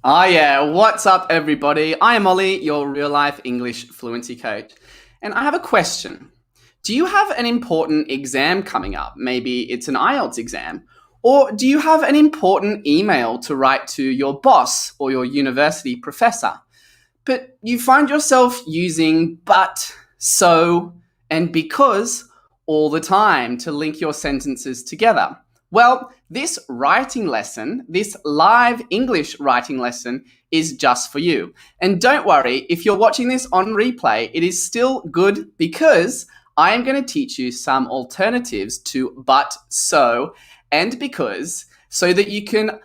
Ah, yeah. What's up, everybody? I am Ollie, your real life English fluency coach. And I have a question. Do you have an important exam coming up? Maybe it's an IELTS exam. Or do you have an important email to write to your boss or your university professor? But you find yourself using but, so, and because all the time to link your sentences together. Well, this writing lesson, this live English writing lesson, is just for you. And don't worry, if you're watching this on replay, it is still good because I am going to teach you some alternatives to but, so, and because, so that you can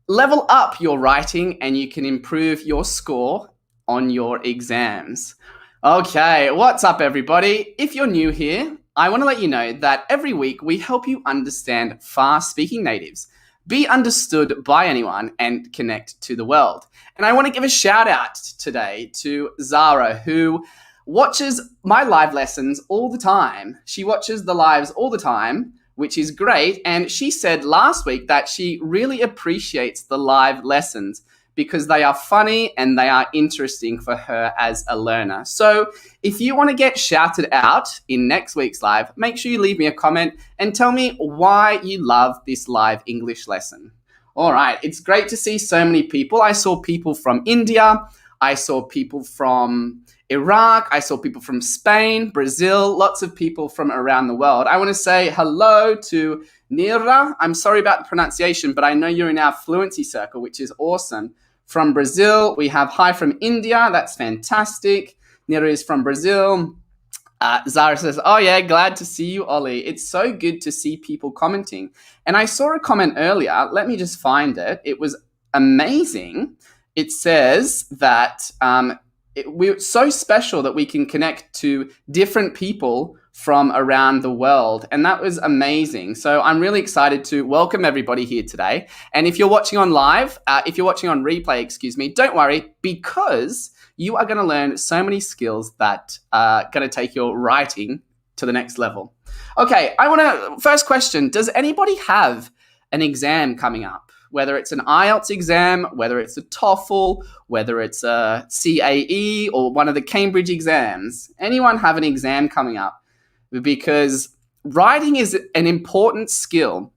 level up your writing and you can improve your score on your exams. Okay, what's up, everybody? If you're new here, I want to let you know that every week we help you understand fast speaking natives, be understood by anyone, and connect to the world. And I want to give a shout out today to Zara, who watches my live lessons all the time. She watches the lives all the time, which is great. And she said last week that she really appreciates the live lessons because they are funny and they are interesting for her as a learner. So if you want to get shouted out in next week's live, make sure you leave me a comment and tell me why you love this live English lesson. All right, it's great to see so many people. I saw people from India. I saw people from Iraq. I saw people from Spain, Brazil, lots of people from around the world. I want to say hello to Nira. I'm sorry about the pronunciation, but I know you're in our fluency circle, which is awesome. From Brazil, we have hi from India. That's fantastic. Nira is from Brazil. Zara says, oh yeah, glad to see you, Ollie. It's so good to see people commenting. And I saw a comment earlier. Let me just find it. It was amazing. It says that we're so special that we can connect to different people from around the world. And that was amazing. So I'm really excited to welcome everybody here today. And if you're watching on live, if you're watching on replay, excuse me, don't worry, because you are going to learn so many skills that are going to take your writing to the next level. Okay, first question, does anybody have an exam coming up? Whether it's an IELTS exam, whether it's a TOEFL, whether it's a CAE or one of the Cambridge exams. Anyone have an exam coming up? Because writing is an important skill.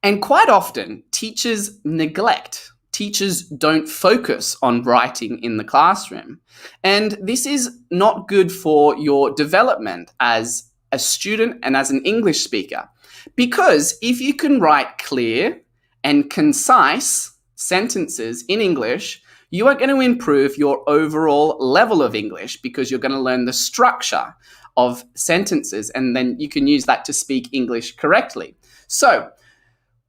And quite often, teachers neglect. Teachers don't focus on writing in the classroom. And this is not good for your development as a student and as an English speaker. Because if you can write clear and concise sentences in English, you are going to improve your overall level of English because you're going to learn the structure of sentences and then you can use that to speak English correctly. So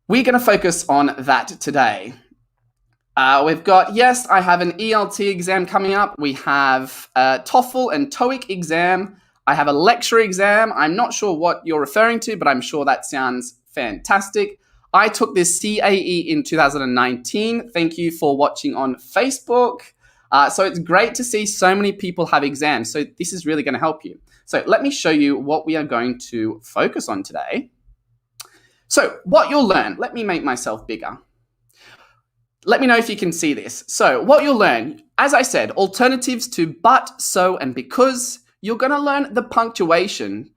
we're going to focus on that today. We've got, yes, I have an ELT exam coming up. We have a TOEFL and TOEIC exam. I have a lecture exam. I'm not sure what you're referring to, but I'm sure that sounds fantastic. I took this CAE in 2019. Thank you for watching on Facebook. So it's great to see so many people have exams. So this is really going to help you. So let me show you what we are going to focus on today. So what you'll learn, let me make myself bigger. Let me know if you can see this. So what you'll learn, as I said, alternatives to but, so, and because. You're going to learn the punctuation,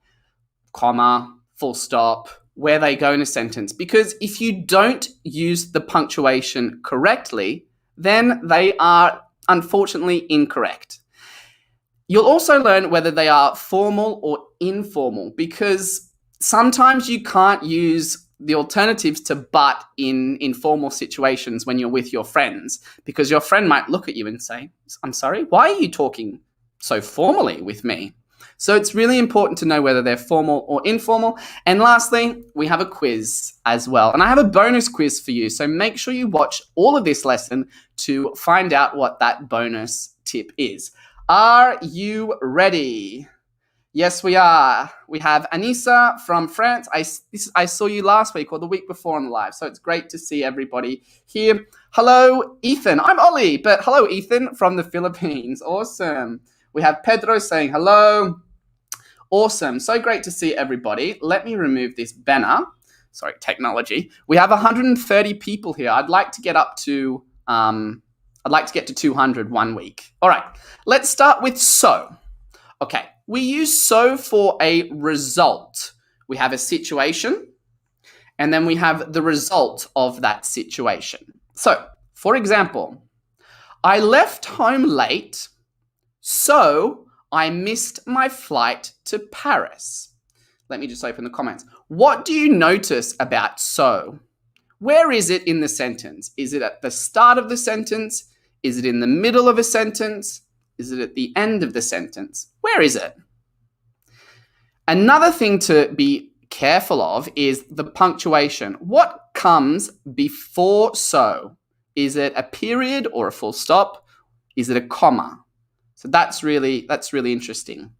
comma, full stop, where they go in a sentence. Because if you don't use the punctuation correctly, then they are unfortunately incorrect. You'll also learn whether they are formal or informal, because sometimes you can't use the alternatives to but in informal situations when you're with your friends, because your friend might look at you and say, I'm sorry, why are you talking so formally with me? So it's really important to know whether they're formal or informal. And lastly, we have a quiz as well. And I have a bonus quiz for you. So make sure you watch all of this lesson to find out what that bonus tip is. Are you ready? Yes, we are. We have Anissa from France. I saw you last week or the week before on the live. So it's great to see everybody here. Hello, Ethan. I'm Ollie, but hello, Ethan from the Philippines. Awesome. We have Pedro saying hello. Awesome. So great to see everybody. Let me remove this banner. Sorry, technology. We have 130 people here. I'd like to get up to I'd like to get to 200 one week. All right, let's start with so. Okay, we use so for a result. We have a situation, and then we have the result of that situation. So, for example, I left home late, so I missed my flight to Paris. Let me just open the comments. What do you notice about so? Where is it in the sentence? Is it at the start of the sentence? Is it in the middle of a sentence? Is it at the end of the sentence? Where is it? Another thing to be careful of is the punctuation. What comes before so? Is it a period or a full stop? Is it a comma? So that's really interesting.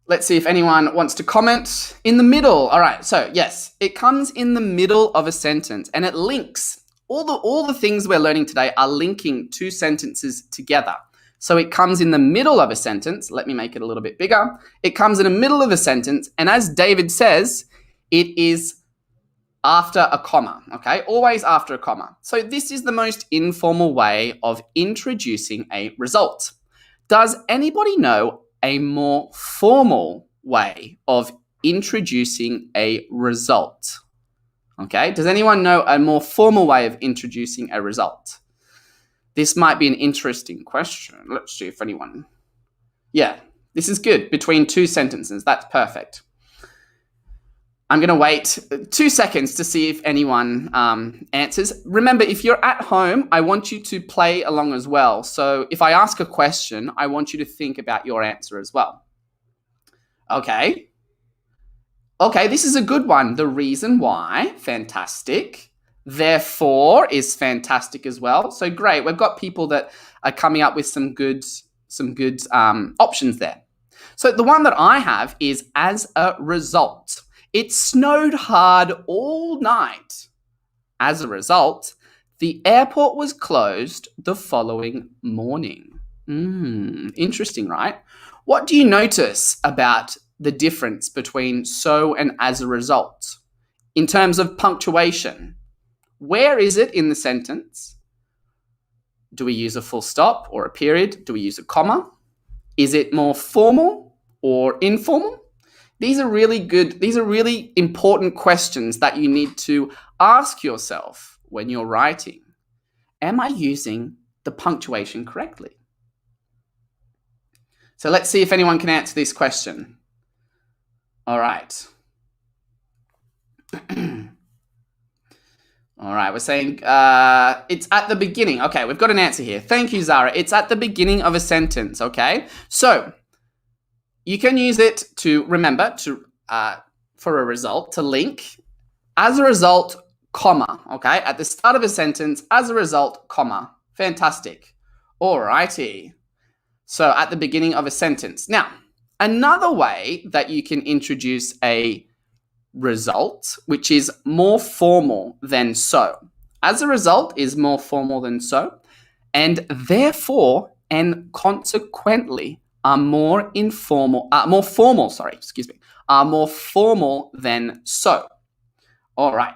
Let's see if anyone wants to comment. In the middle. All right. So yes, it comes in the middle of a sentence and it links. All the things we're learning today are linking two sentences together. So it comes in the middle of a sentence. Let me make it a little bit bigger. It comes in the middle of a sentence. And as David says, it is after a comma. Okay. Always after a comma. So this is the most informal way of introducing a result. Does anybody know a more formal way of introducing a result? Okay, does anyone know a more formal way of introducing a result? This might be an interesting question. Let's see if anyone... Yeah, this is good. Between two sentences, that's perfect. I'm going to wait 2 seconds to see if anyone answers. Remember, if you're at home, I want you to play along as well. So if I ask a question, I want you to think about your answer as well. Okay. Okay, this is a good one. The reason why, fantastic. Therefore is fantastic as well. So great. We've got people that are coming up with some good options there. So the one that I have is as a result. It snowed hard all night. As a result, the airport was closed the following morning. Interesting, right? What do you notice about the difference between so and as a result? In terms of punctuation, where is it in the sentence? Do we use a full stop or a period? Do we use a comma? Is it more formal or informal? These are really good. These are really important questions that you need to ask yourself when you're writing. Am I using the punctuation correctly? So let's see if anyone can answer this question. All right. All right, we're saying it's at the beginning. Okay, we've got an answer here. Thank you, Zara. It's at the beginning of a sentence, okay? So you can use it to remember for a result, to link. As a result, comma, okay? At the start of a sentence, as a result, comma. Fantastic. All righty. So at the beginning of a sentence. Now, another way that you can introduce a result, which is more formal than so. As a result is more formal than so, and therefore and consequently are more formal than so. All right.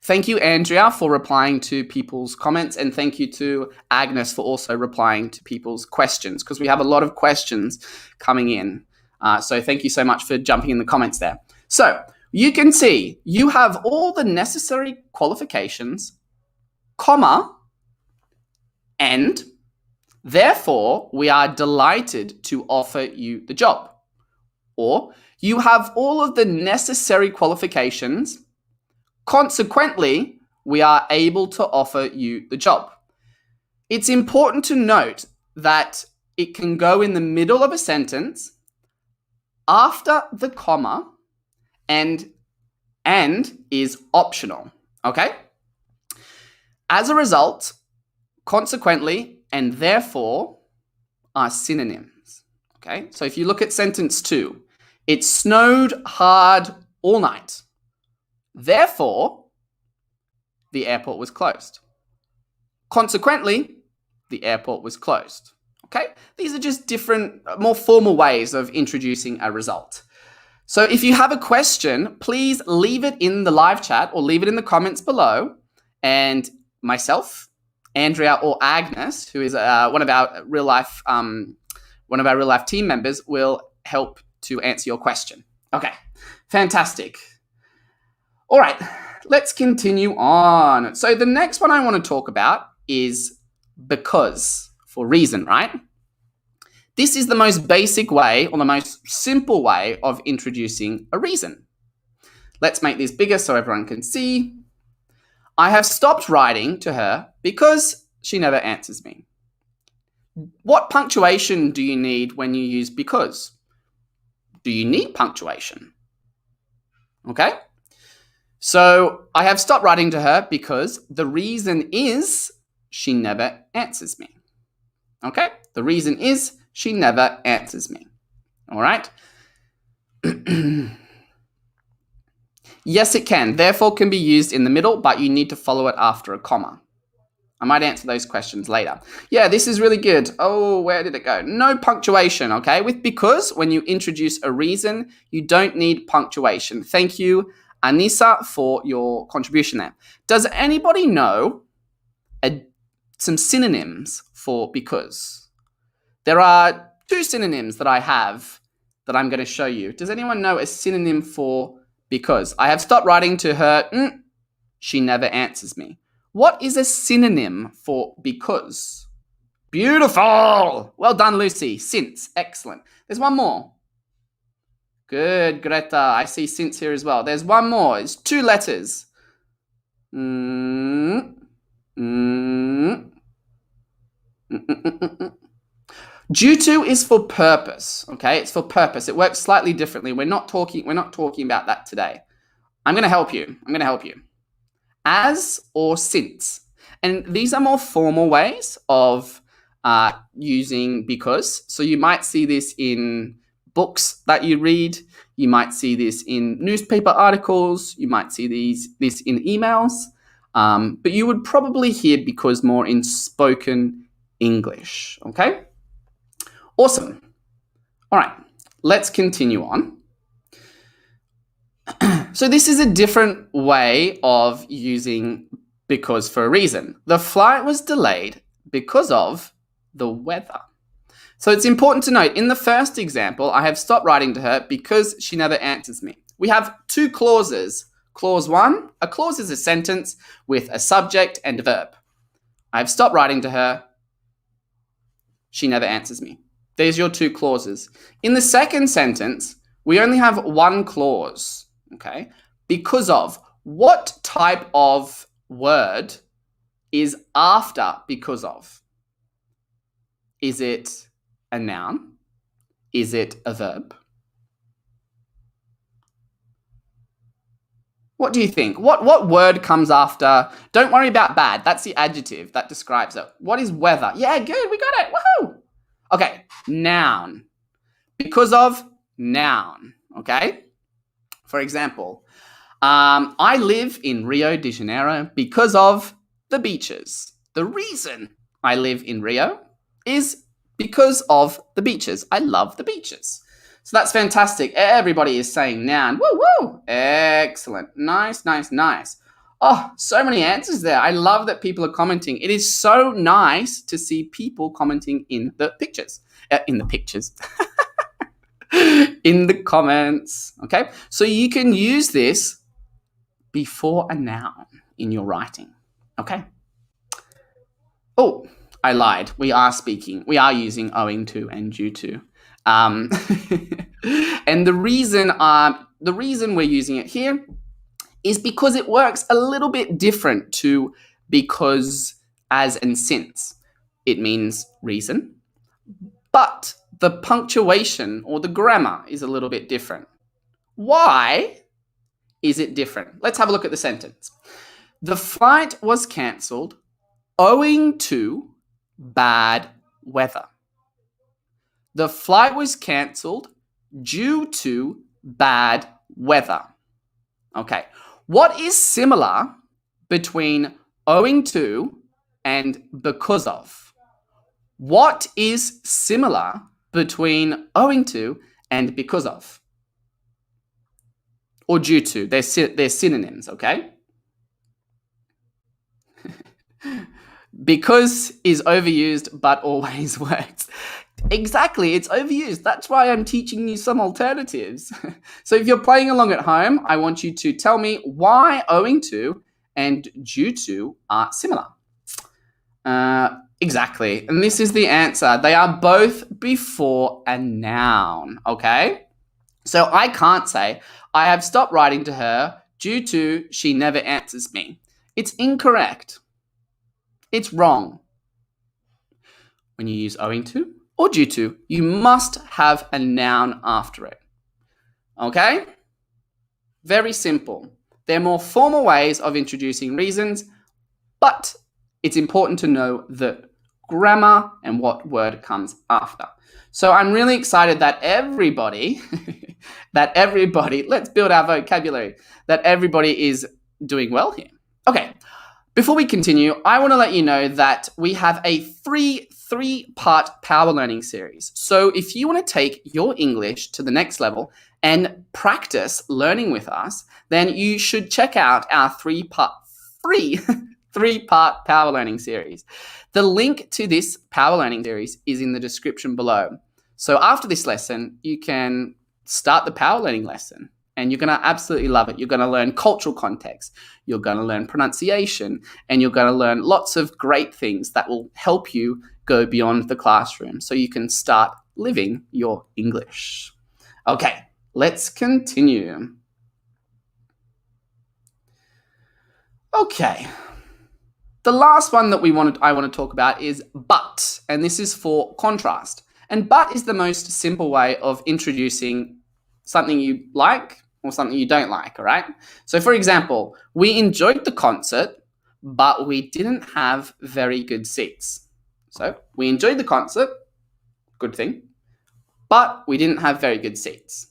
Thank you, Andrea, for replying to people's comments, and thank you to Agnes for also replying to people's questions, because we have a lot of questions coming in. So thank you so much for jumping in the comments there. So you can see you have all the necessary qualifications, comma, and therefore we are delighted to offer you the job. Or you have all of the necessary qualifications, consequently, we are able to offer you the job. It's important to note that it can go in the middle of a sentence, after the comma, and is optional, okay? As a result, consequently, and therefore are synonyms, okay? So if you look at sentence 2, it snowed hard all night. Therefore, the airport was closed. Consequently, the airport was closed. Okay? These are just different, more formal ways of introducing a result. So if you have a question, please leave it in the live chat or leave it in the comments below. And myself Andrea or Agnes, who is one of our real life team members, will help to answer your question. Okay, fantastic. All right, let's continue on. So the next one I want to talk about is because, for reason, right? This is the most basic way or the most simple way of introducing a reason. Let's make this bigger so everyone can see. I have stopped writing to her because she never answers me. What punctuation do you need when you use because? Do you need punctuation? Okay. So I have stopped writing to her because the reason is she never answers me. Okay. The reason is she never answers me. All right. Yes, it can. Therefore can be used in the middle, but you need to follow it after a comma. I might answer those questions later. Yeah, this is really good. Oh, where did it go? No punctuation, okay? With because, when you introduce a reason, you don't need punctuation. Thank you, Anissa, for your contribution there. Does anybody know some synonyms for because? There are 2 synonyms that I have that I'm going to show you. Does anyone know a synonym for because? I have stopped writing to her. She never answers me. What is a synonym for because? Beautiful. Well done, Lucy. Since. Excellent. There's one more. Good, Greta. I see since here as well. There's one more. It's 2 letters. Due to is for purpose. Okay, it's for purpose. It works slightly differently. We're not talking about that today. I'm going to help you. As or since. And these are more formal ways of using because. So you might see this in books that you read. You might see this in newspaper articles. You might see this in emails. But you would probably hear because more in spoken English. Okay? Awesome. All right. Let's continue on. So this is a different way of using because for a reason. The flight was delayed because of the weather. So it's important to note, in the first example, I have stopped writing to her because she never answers me. We have 2 clauses. Clause 1, a clause is a sentence with a subject and a verb. I have stopped writing to her. She never answers me. There's your 2 clauses. In the second sentence, we only have 1 clause. Okay, because of. What type of word is after because of? Is it a noun? Is it a verb? What do you think? What word comes after? Don't worry about bad. That's the adjective that describes it. What is weather? Yeah, good. We got it. Woohoo! Okay, noun. Because of noun. Okay? For example, I live in Rio de Janeiro because of the beaches. The reason I live in Rio is because of the beaches. I love the beaches. So that's fantastic. Everybody is saying noun. Woo, woo. Excellent. Nice, nice, nice. Oh, so many answers there. I love that people are commenting. It is so nice to see people commenting in the pictures. In the pictures. In the comments. Okay? So you can use this before a noun in your writing. Okay? Oh, I lied. We are using owing to and due to. And the reason we're using it here is because it works a little bit different to because, as, and since. It means reason, but the punctuation or the grammar is a little bit different. Why is it different? Let's have a look at the sentence. The flight was cancelled owing to bad weather. The flight was cancelled due to bad weather. Okay. What is similar between owing to and because of? What is similar between owing to and because of? Or due to? They're synonyms, okay? Because is overused but always works. Exactly, it's overused. That's why I'm teaching you some alternatives. So if you're playing along at home, I want you to tell me why owing to and due to are similar. Exactly. And this is the answer. They are both before a noun, okay? So I can't say, I have stopped writing to her due to she never answers me. It's incorrect. It's wrong. When you use owing to or due to, you must have a noun after it. Okay? Very simple. There are more formal ways of introducing reasons, but it's important to know the grammar and what word comes after. So I'm really excited that everybody, let's build our vocabulary, that everybody is doing well here. Okay, before we continue, I want to let you know that we have a free 3-part power learning series. So if you want to take your English to the next level and practice learning with us, then you should check out our free 3-part power learning series. The link to this power learning series is in the description below. So after this lesson, you can start the power learning lesson and you're going to absolutely love it. You're going to learn cultural context, you're going to learn pronunciation, and you're going to learn lots of great things that will help you go beyond the classroom so you can start living your English. Okay, let's continue. Okay. The last one that I want to talk about is but, and this is for contrast. And but is the most simple way of introducing something you like or something you don't like, all right? So for example, we enjoyed the concert, but we didn't have very good seats. So we enjoyed the concert, good thing, but we didn't have very good seats.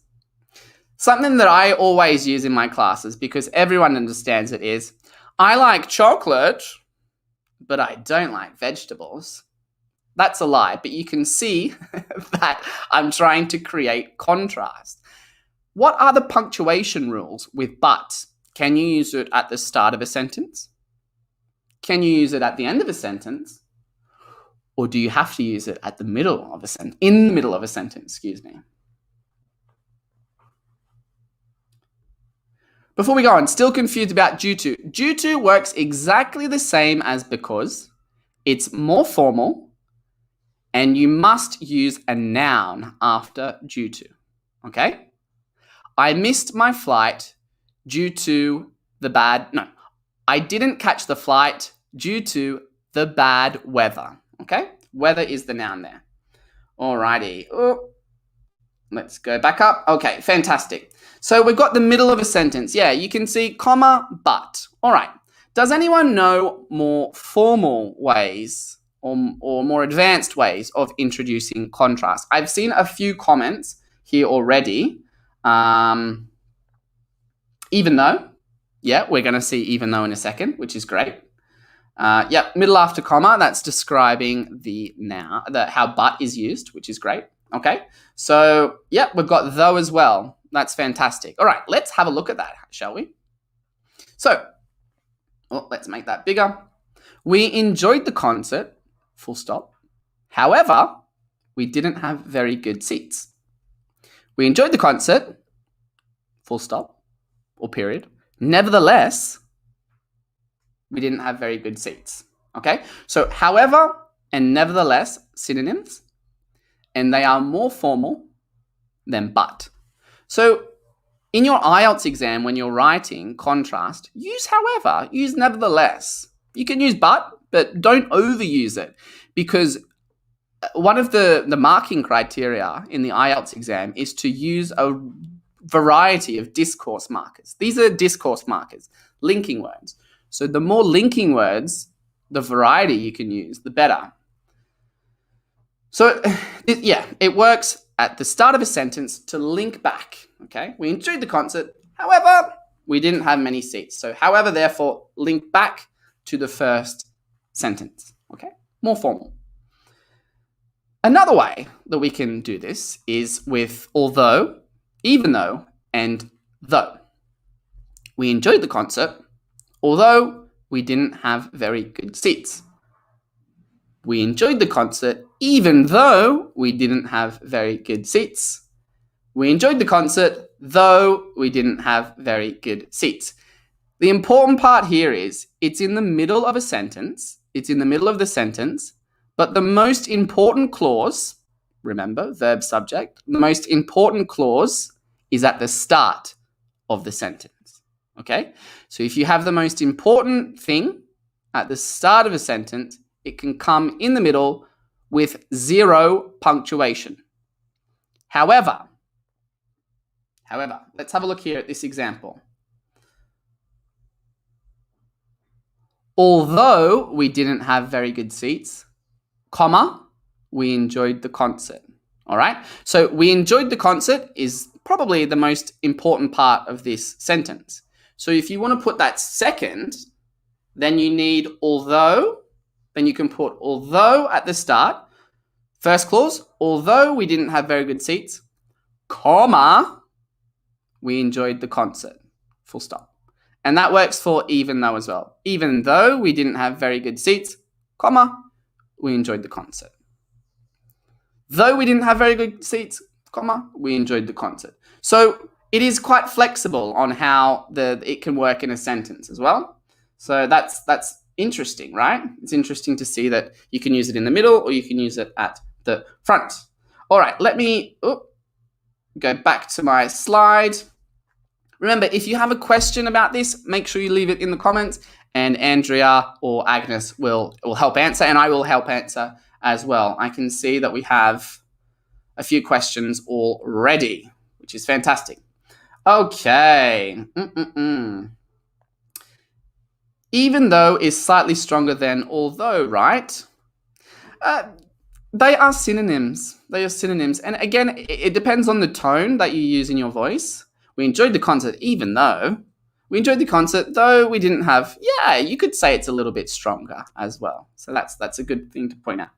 Something that I always use in my classes because everyone understands it is, I like chocolate, but I don't like vegetables. That's a lie, but you can see that I'm trying to create contrast. What are the punctuation rules with but? Can you use it at the start of a sentence? Can you use it at the end of a sentence? Or do you have to use it at the middle of a sentence? In the middle of a sentence, excuse me. Before we go on, still confused about due to. Due to works exactly the same as because. It's more formal, and you must use a noun after due to. Okay? I missed my flight due to I didn't catch the flight due to the bad weather. Okay? Weather is the noun there. Alrighty. Oh, let's go back up. Okay, fantastic. So we've got the middle of a sentence. Yeah, you can see comma, but. All right. Does anyone know more formal ways or more advanced ways of introducing contrast? I've seen a few comments here already. Even though, yeah, we're going to see even though in a second, which is great. Middle after comma, that's describing the noun, how but is used, which is great. Okay, so we've got though as well. That's fantastic. All right, let's have a look at that, shall we? So, let's make that bigger. We enjoyed the concert, full stop. However, we didn't have very good seats. We enjoyed the concert, full stop, or period. Nevertheless, we didn't have very good seats. Okay, so however and nevertheless, synonyms, and they are more formal than but. So in your IELTS exam, when you're writing contrast, use however, use nevertheless. You can use but don't overuse it, because one of the marking criteria in the IELTS exam is to use a variety of discourse markers. These are discourse markers, linking words. So the more linking words, the variety you can use, the better. So it works at the start of a sentence to link back. Okay, we enjoyed the concert. However, we didn't have many seats. So however, therefore, link back to the first sentence. Okay, more formal. Another way that we can do this is with although, even though, and though. We enjoyed the concert, although we didn't have very good seats. We enjoyed the concert even though we didn't have very good seats. We enjoyed the concert though we didn't have very good seats. The important part here is it's in the middle of a sentence. It's in the middle of the sentence, but the most important clause, remember, verb subject, the most important clause is at the start of the sentence. Okay? So if you have the most important thing at the start of a sentence, it can come in the middle with 0 punctuation. However, let's have a look here at this example. Although we didn't have very good seats, comma, we enjoyed the concert. All right? So we enjoyed the concert is probably the most important part of this sentence. So if you want to put that second, then you need although, then you can put although at the start. First clause, although we didn't have very good seats, comma, we enjoyed the concert. Full stop. And that works for even though as well. Even though we didn't have very good seats, comma, we enjoyed the concert. Though we didn't have very good seats, comma, we enjoyed the concert. So it is quite flexible on how it can work in a sentence as well. So that's interesting, right? It's interesting to see that you can use it in the middle or you can use it at the front. All right, let me go back to my slide. Remember, if you have a question about this, make sure you leave it in the comments and Andrea or Agnes will help answer, and I will help answer as well. I can see that we have a few questions already, which is fantastic. Okay. Even though is slightly stronger than although, right? They are synonyms. And again, it depends on the tone that you use in your voice. We enjoyed the concert even though. We enjoyed the concert though we didn't have. Yeah, you could say it's a little bit stronger as well. So that's a good thing to point out.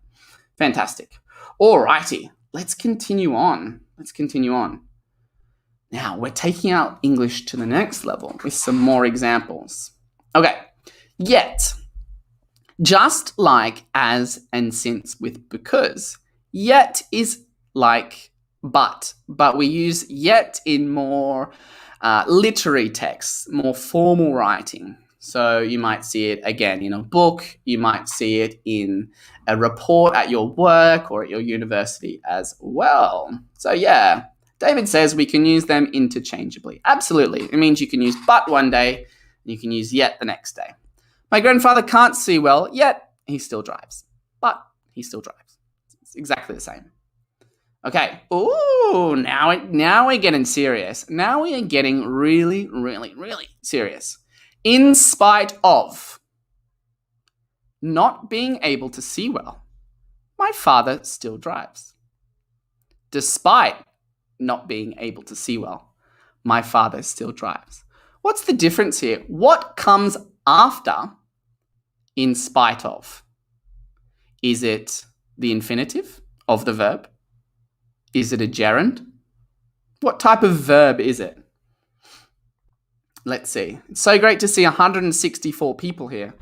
Fantastic. Alrighty, let's continue on. Now, we're taking our English to the next level with some more examples. Okay, yet. Just like as and since with because. Yet is like but we use yet in more literary texts, more formal writing. So you might see it again in a book, you might see it in a report at your work or at your university as well. So yeah, David says we can use them interchangeably. Absolutely. It means you can use but one day, and you can use yet the next day. My grandfather can't see well, yet he still drives. But he still drives. It's exactly the same. Okay. Ooh, now we're getting serious. Now we are getting really, really, really serious. In spite of not being able to see well, my father still drives. Despite not being able to see well, my father still drives. What's the difference here? What comes after in spite of? Is it the infinitive of the verb? Is it a gerund? What type of verb is it? Let's see. It's so great to see 164 people here.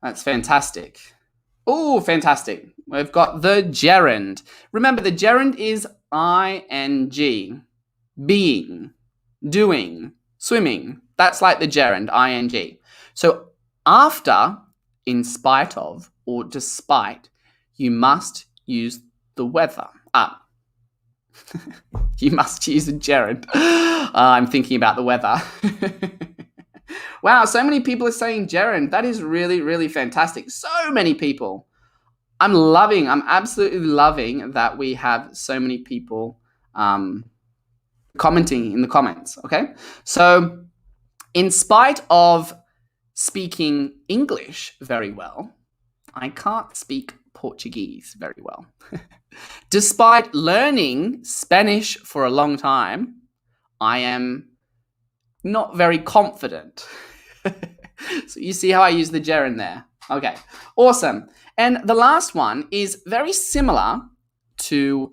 That's fantastic. Oh, fantastic. We've got the gerund. Remember, the gerund is ing. Being, doing, swimming. That's like the gerund, ing. So after, in spite of, or despite, you must use the weather. You must use a gerund. I'm thinking about the weather. Wow, so many people are saying gerund. That is really, really fantastic. So many people. I'm absolutely loving that we have so many people commenting in the comments, okay? So, in spite of speaking English very well, I can't speak Portuguese very well. Despite learning Spanish for a long time, I am not very confident. So you see how I use the gerund there. Okay, awesome. And the last one is very similar to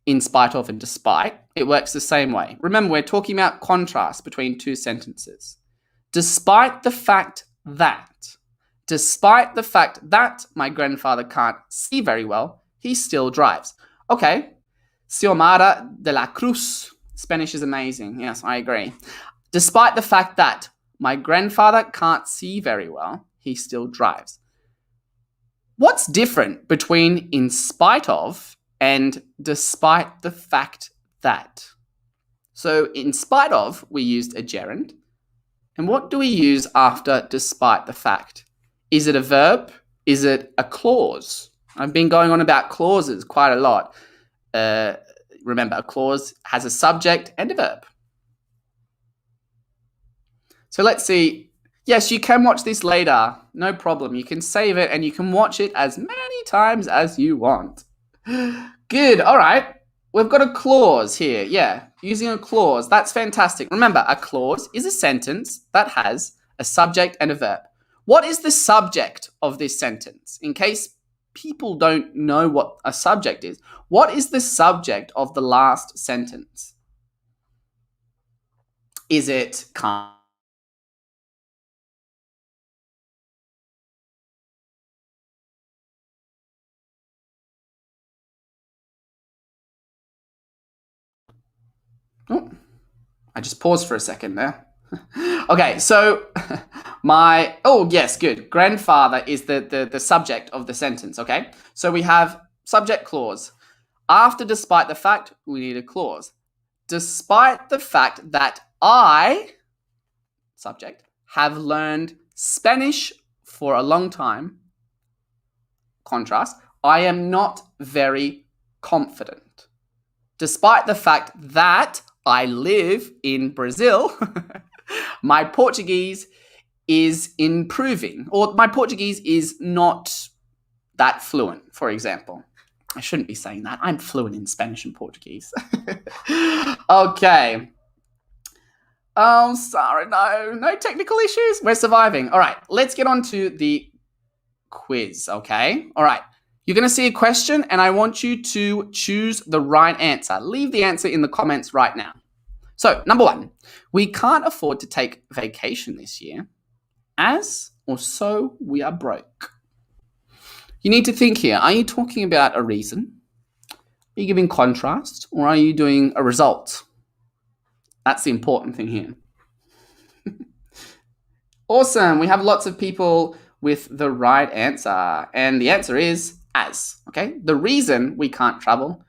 in spite of and despite. It works the same way. Remember, we're talking about contrast between two sentences. Despite the fact that. Despite the fact that my grandfather can't see very well, he still drives. Okay. Xiomara de la Cruz. Spanish is amazing. Yes, I agree. Despite the fact that my grandfather can't see very well, he still drives. What's different between in spite of and despite the fact that? So in spite of, we used a gerund. And what do we use after despite the fact? Is it a verb? Is it a clause? I've been going on about clauses quite a lot. Remember, a clause has a subject and a verb. So let's see. Yes, you can watch this later. No problem. You can save it and you can watch it as many times as you want. Good. All right. We've got a clause here. Yeah, using a clause. That's fantastic. Remember, a clause is a sentence that has a subject and a verb. What is the subject of this sentence? In case people don't know what a subject is, what is the subject of the last sentence? Is it can't? Oh, I just paused for a second there. Okay, so yes, good. Grandfather is the subject of the sentence, okay? So we have subject clause. After despite the fact, we need a clause. Despite the fact that I, subject, have learned Spanish for a long time, contrast, I am not very confident. Despite the fact that I live in Brazil, my Portuguese is improving, or my Portuguese is not that fluent, for example. I shouldn't be saying that. I'm fluent in Spanish and Portuguese. Okay. Oh, sorry, no technical issues. We're surviving. All right, let's get on to the quiz, okay? All right. You're going to see a question, and I want you to choose the right answer. Leave the answer in the comments right now. So, number 1, we can't afford to take vacation this year, as or so we are broke. You need to think here. Are you talking about a reason? Are you giving contrast, or are you doing a result? That's the important thing here. Awesome. We have lots of people with the right answer. And the answer is as. Okay. The reason we can't travel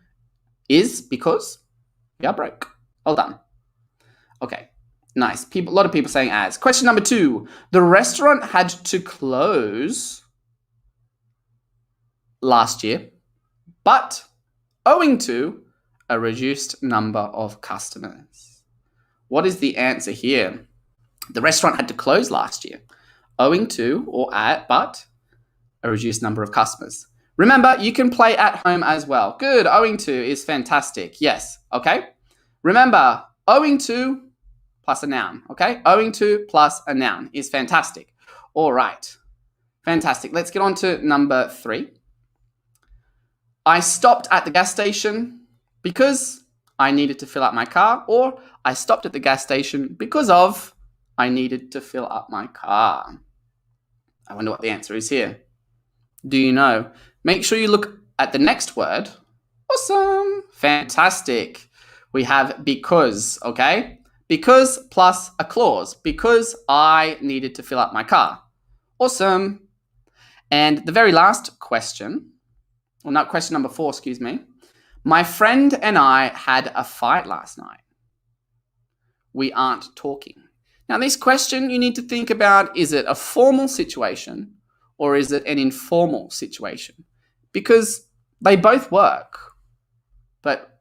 is because we are broke. Well done. Okay. Nice. A lot of people saying as. Question number 2. The restaurant had to close last year, but owing to a reduced number of customers. What is the answer here? The restaurant had to close last year, owing to or at, but a reduced number of customers. Remember, you can play at home as well. Good. Owing to is fantastic. Yes. Okay. Remember, owing to plus a noun. Okay. Owing to plus a noun is fantastic. All right. Fantastic. Let's get on to number 3. I stopped at the gas station because I needed to fill up my car, or I stopped at the gas station because of I needed to fill up my car. I wonder what the answer is here. Do you know? Make sure you look at the next word. Awesome. Fantastic. We have because, okay? Because plus a clause. Because I needed to fill up my car. Awesome. And the very last question, well, not question number 4, excuse me. My friend and I had a fight last night. We aren't talking. Now, this question you need to think about, is it a formal situation or is it an informal situation? Because they both work. But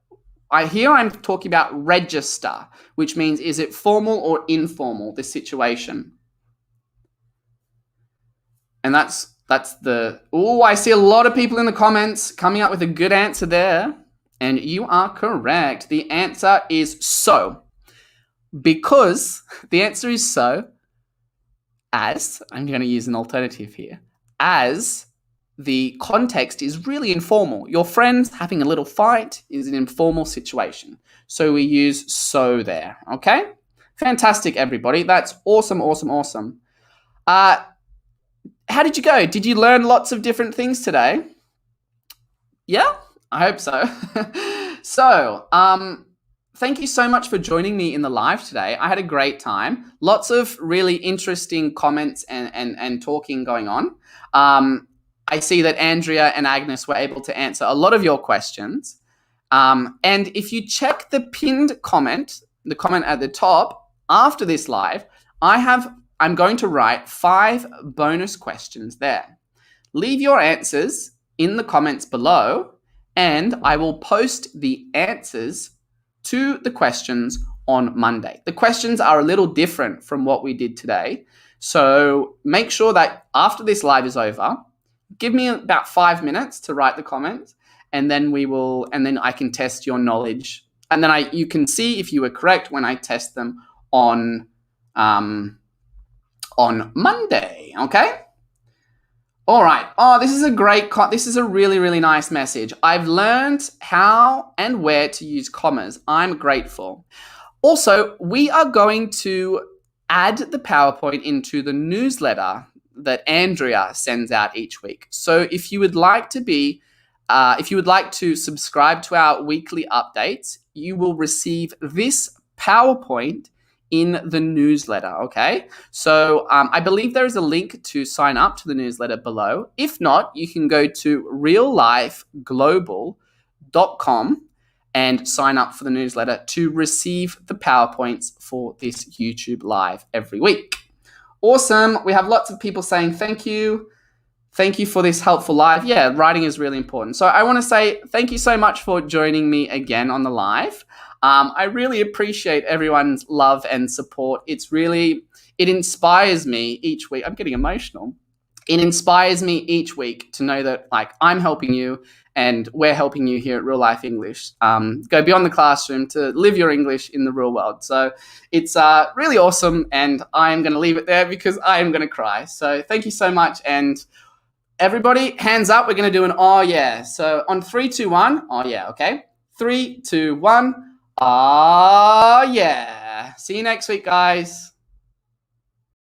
I'm talking about register, which means is it formal or informal, this situation? And that's I see a lot of people in the comments coming up with a good answer there. And you are correct. The answer is so. Because the answer is so, as, I'm going to use an alternative here, as the context is really informal. Your friends having a little fight is an informal situation. So we use so there, okay? Fantastic, everybody. That's awesome, awesome, awesome. how did you go? Did you learn lots of different things today? Yeah, I hope so. So, thank you so much for joining me in the live today. I had a great time. Lots of really interesting comments and talking going on. I see that Andrea and Agnes were able to answer a lot of your questions. And if you check the pinned comment, the comment at the top after this live, I'm going to write 5 bonus questions there. Leave your answers in the comments below, and I will post the answers to the questions on Monday. The questions are a little different from what we did today. So make sure that after this live is over, give me about 5 minutes to write the comments, and then I can test your knowledge. And then you can see if you were correct when I test them on Monday, okay? All right. Oh, this is a really, really nice message. I've learned how and where to use commas. I'm grateful. Also, we are going to add the PowerPoint into the newsletter that Andrea sends out each week. So if you would like to subscribe to our weekly updates, you will receive this PowerPoint in the newsletter, okay? So I believe there is a link to sign up to the newsletter below. If not, you can go to reallifeglobal.com and sign up for the newsletter to receive the PowerPoints for this YouTube live every week. Awesome. We have lots of people saying thank you. Thank you for this helpful live. Yeah, writing is really important. So I want to say thank you so much for joining me again on the live. I really appreciate everyone's love and support. It inspires me each week. I'm getting emotional. It inspires me each week to know that I'm helping you and we're helping you here at Real Life English. Go beyond the classroom to live your English in the real world. So it's really awesome, and I'm going to leave it there because I am going to cry. So thank you so much, and everybody, hands up. We're going to do an oh yeah. So on 3, 2, 1, oh yeah, okay? 3, 2, 1, oh yeah. See you next week, guys.